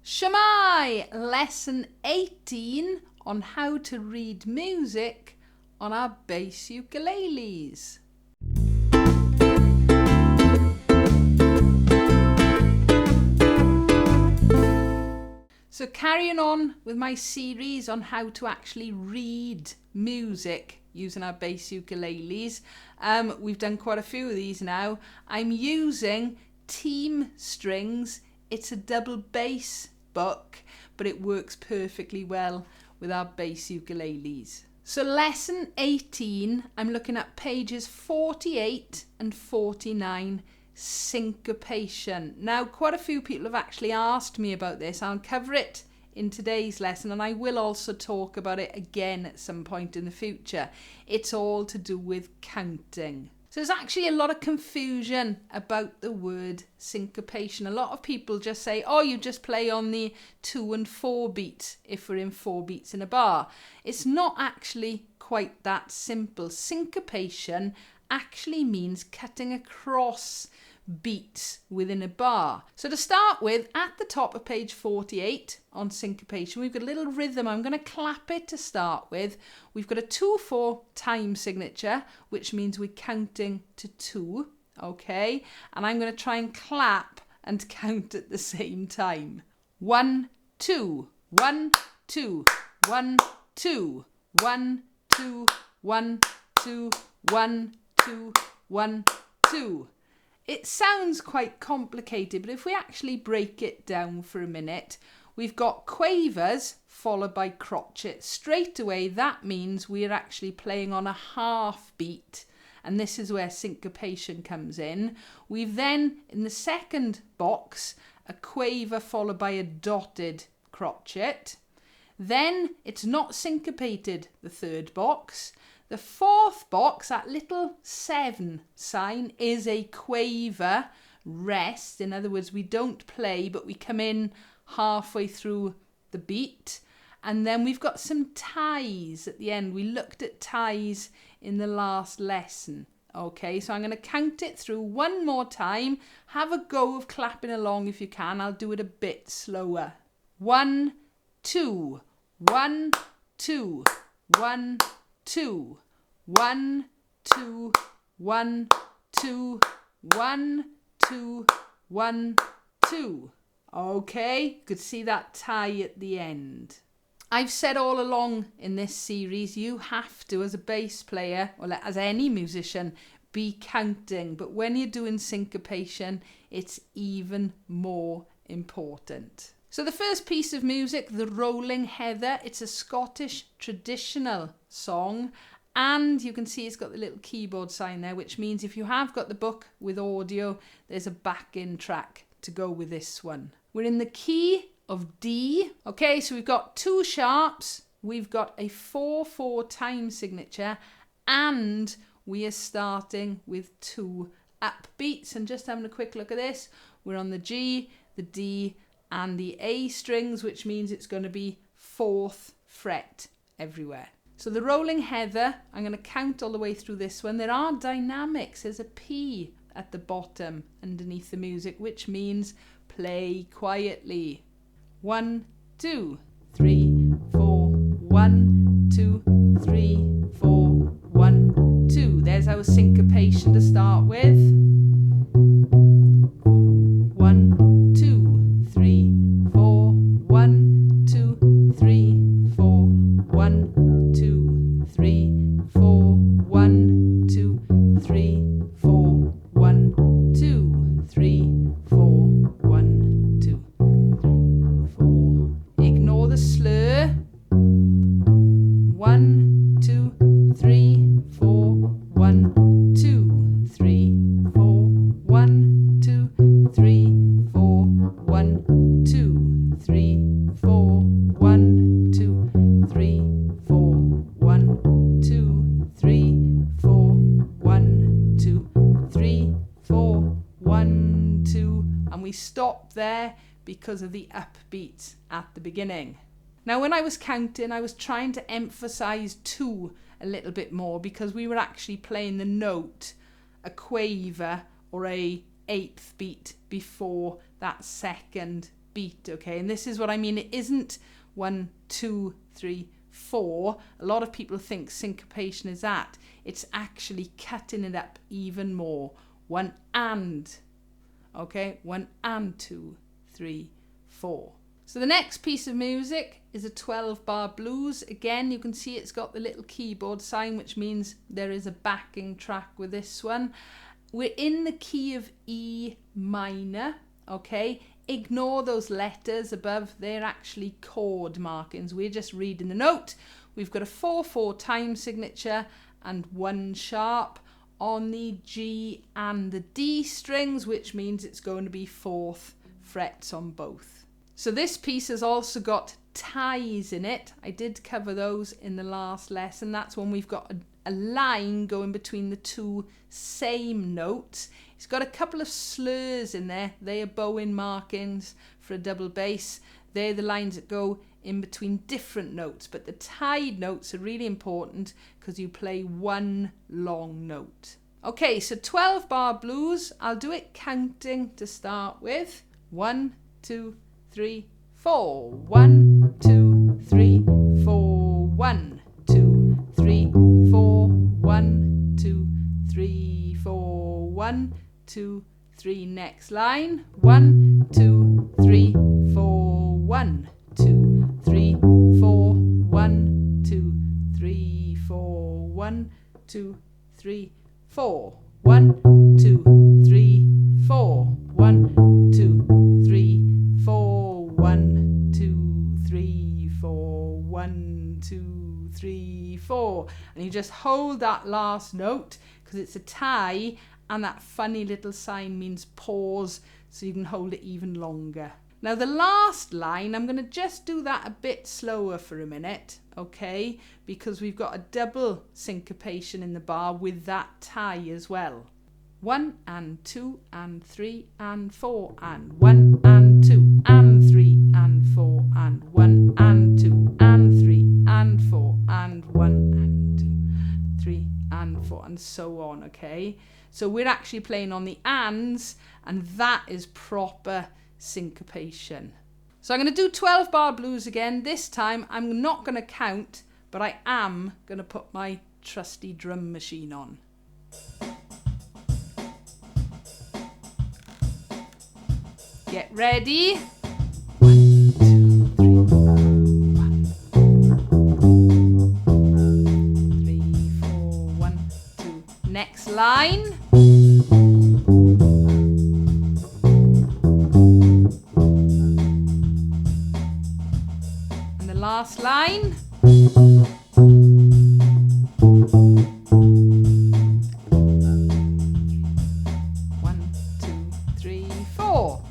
Shamai, lesson 18 on how to read music on our bass ukuleles. So carrying on with my series on how to actually read music using our bass ukuleles, we've done quite a few of these now. I'm using Team Strings. It's a double bass book, but it works perfectly well with our bass ukuleles. So lesson 18, I'm looking at pages 48 and 49, syncopation. Now, quite a few people have actually asked me about this. I'll cover it in today's lesson, and I will also talk about it again at some point in the future. It's all to do with counting. So there's actually a lot of confusion about the word syncopation. A lot of people just say, oh, you just play on the 2 and 4 beats if we're in 4 beats in a bar. It's not actually quite that simple. Syncopation actually means cutting across beats within a bar. So to start with, at the top of page 48 on syncopation, we've got a little rhythm. I'm going to clap it to start with. We've got a 2/4 time signature, which means we're counting to 2, okay? And I'm going to try and clap and count at the same time. 1, 2, 1, 2, 1, 2, 1, 2, 1, 2, 1, 2, 1, 2. It sounds quite complicated, but if we actually break it down for a minute, we've got quavers followed by crotchet. Straight away, that means we're actually playing on a half beat, and this is where syncopation comes in. We've then, in the second box, a quaver followed by a dotted crotchet. Then it's not syncopated, the third box. The fourth box, that little 7 sign, is a quaver rest. In other words, we don't play, but we come in halfway through the beat. And then we've got some ties at the end. We looked at ties in the last lesson. Okay, so I'm going to count it through one more time. Have a go of clapping along if you can. I'll do it a bit slower. 1, 2, 1, 2, 1, 2, 1, 2, 1, 2, 1, 2, 1, 2. Okay, you could see that tie at the end. I've said all along in this series, you have to, as a bass player, or as any musician, be counting. But when you're doing syncopation, it's even more important. So the first piece of music, The Rolling Heather, it's a Scottish traditional song, and you can see it's got the little keyboard sign there, which means if you have got the book with audio, there's a back-in track to go with this one. We're in the key of D. Okay, so we've got 2 sharps, we've got a 4/4 time signature, and we are starting with 2 upbeats. And just having a quick look at this, we're on the G, the D, and the A strings, which means it's going to be 4th fret everywhere. So the Rolling Heather, I'm going to count all the way through this one. There are dynamics. There's a P at the bottom underneath the music, which means play quietly. 1, 2, 3, 4, 1, 2, 3, 4, 1, 2. There's our syncopation to start with. 1, 2, 3, 4, 1, 2, 3, 4, 1, 2, 3, 4, 1, 2, 3, 4, 1, 2, 3, 4, 1, 2, 4. Ignore the slur. 1, 2, 3, 4, 1, 2, 3, 4, 1, 2, 3, 4, 1, 2, 3, 4, 1, 2, 3, 4, 1, 2, 3, 4, 1, 2, 3, 4, 1, 2, and we stop there because of the upbeat at the beginning. Now, when I was counting, I was trying to emphasize 2 a little bit more because we were actually playing the note, a quaver or a 8th beat before that second beat, okay? And this is what I mean. It isn't 1, 2, 3, 4. A lot of people think syncopation is that. It's actually cutting it up even more. 1 and, okay? 1 and 2, 3, 4. So the next piece of music is a 12-bar blues. Again, you can see it's got the little keyboard sign, which means there is a backing track with this one. We're in the key of E minor, okay? Ignore those letters above. They're actually chord markings. We're just reading the note. We've got a 4/4 time signature and 1 sharp on the G and the D strings, which means it's going to be 4th frets on both. So this piece has also got ties in it. I did cover those in the last lesson. That's when we've got a line going between the two same notes. It's got a couple of slurs in there. They are bowing markings for a double bass. They're the lines that go in between different notes, but the tied notes are really important because you play one long note. Okay, so 12-bar blues. I'll do it counting to start with. 1, 2, 3, 4. 1, 2, 3, 4. 1, 2, 3, 4. 1, 2, 3, 4. 1, 2, 3. Next line. 1, 2, 3, 4. 1, 2, 3, 4. 1, 2, 3, 4. 1, 2, 3, 4. 1, 2, 3, 4. 1, 2, 3, 4. 1, 2, 3, 4. 1, 2, 3, 4. And you just hold that last note because it's a tie, and that funny little sign means pause, so you can hold it even longer. Now the last line, I'm going to just do that a bit slower for a minute, okay? Because we've got a double syncopation in the bar with that tie as well. 1 and 2 and 3 and 4 and 1 and 2 and 3 and 4 and 1 and 2 and 3 and 4 and 1 and 2, 3 and 4 and so on, okay? So we're actually playing on the ands, and that is proper syncopation. So I'm going to do 12-bar blues again. This time I'm not going to count, but I am going to put my trusty drum machine on. Get ready. 1, 2, 3, 1, 3, 4, 1, 2. Next line. And the last line. 1, 2, 3, 4.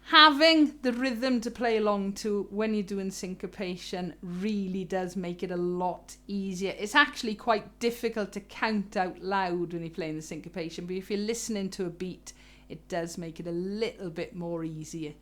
Having the rhythm to play along to when you're doing syncopation really does make it a lot easier. It's actually quite difficult to count out loud when you're playing the syncopation, but if you're listening to a beat, it does make it a little bit more easier.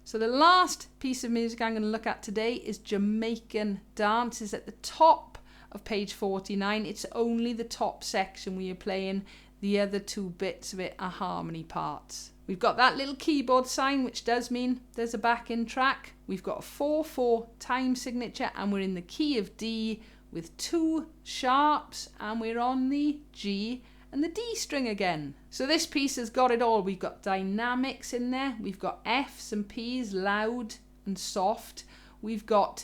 So the last piece of music I'm going to look at today is Jamaican Dance. It's at the top of page 49. It's only the top section where you're playing. The other 2 bits of it are harmony parts. We've got that little keyboard sign, which does mean there's a backing track. We've got a 4/4 time signature, and we're in the key of D with 2 sharps, and we're on the G and the D string again. So this piece has got it all. We've got dynamics in there. We've got Fs and Ps, loud and soft. We've got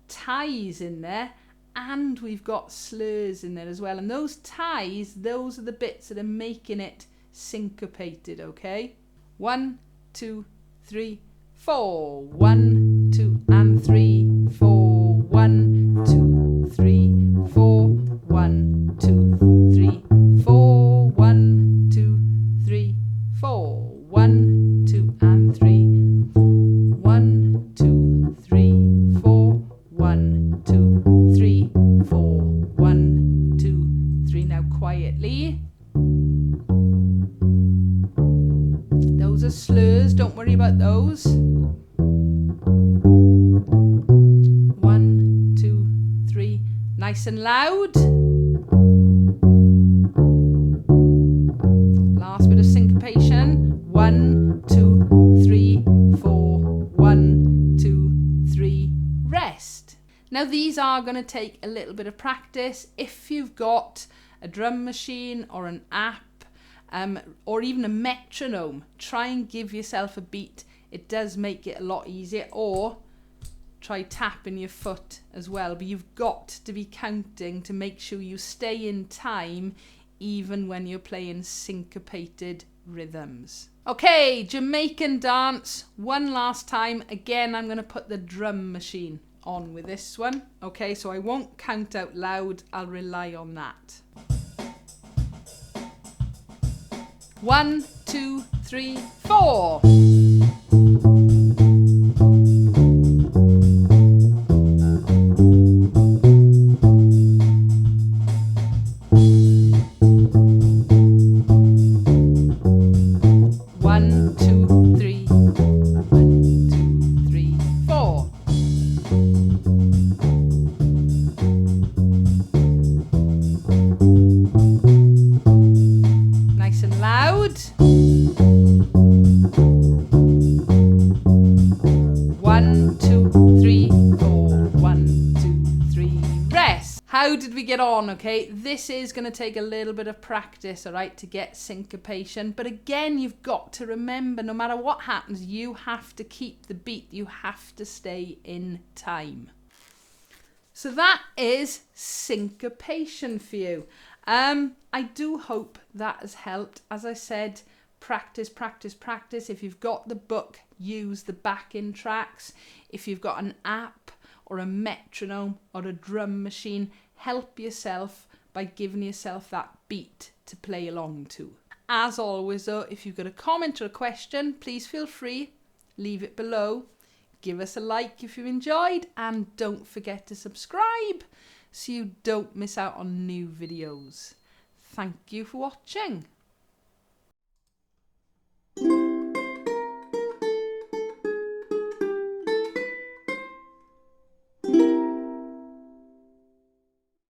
ties in there, and we've got slurs in there as well. And those ties, those are the bits that are making it syncopated, okay? 1, 2, 3, 4. 1, 2 and 3, 4. 1, 2, 3, 4. 1, 2, 3, 4. 1, 2, 3, 4. 1, 2 and 3. 1, 2, 3, 4. 1, 2, 3, 4. 1, 2, 3. Now quietly. Those are slurs, don't worry about those. 1, 2, 3. Nice and loud. Last bit of syncopation. 1, 2, 3, 4. 1, Now these are going to take a little bit of practice. If you've got a drum machine or an app or even a metronome, try and give yourself a beat. It does make it a lot easier. Or try tapping your foot as well, but you've got to be counting to make sure you stay in time even when you're playing syncopated rhythms. Okay, Jamaican Dance, one last time. Again, I'm going to put the drum machine on with this one. Okay, so I won't count out loud, I'll rely on that. 1, 2, 3, 4. Nice and loud. 1, 2, 3, 4. 1, 2, 3. Rest. How did we get on? Okay, this is going to take a little bit of practice, all right, to get syncopation. But again, you've got to remember, no matter what happens, you have to keep the beat. You have to stay in time. So that is syncopation for you. I do hope that has helped. As I said, practice, practice, practice. If you've got the book, use the backing tracks. If you've got an app or a metronome or a drum machine, help yourself by giving yourself that beat to play along to. As always though, if you've got a comment or a question, please feel free, leave it below. Give us a like if you enjoyed, and don't forget to subscribe so you don't miss out on new videos. Thank you for watching.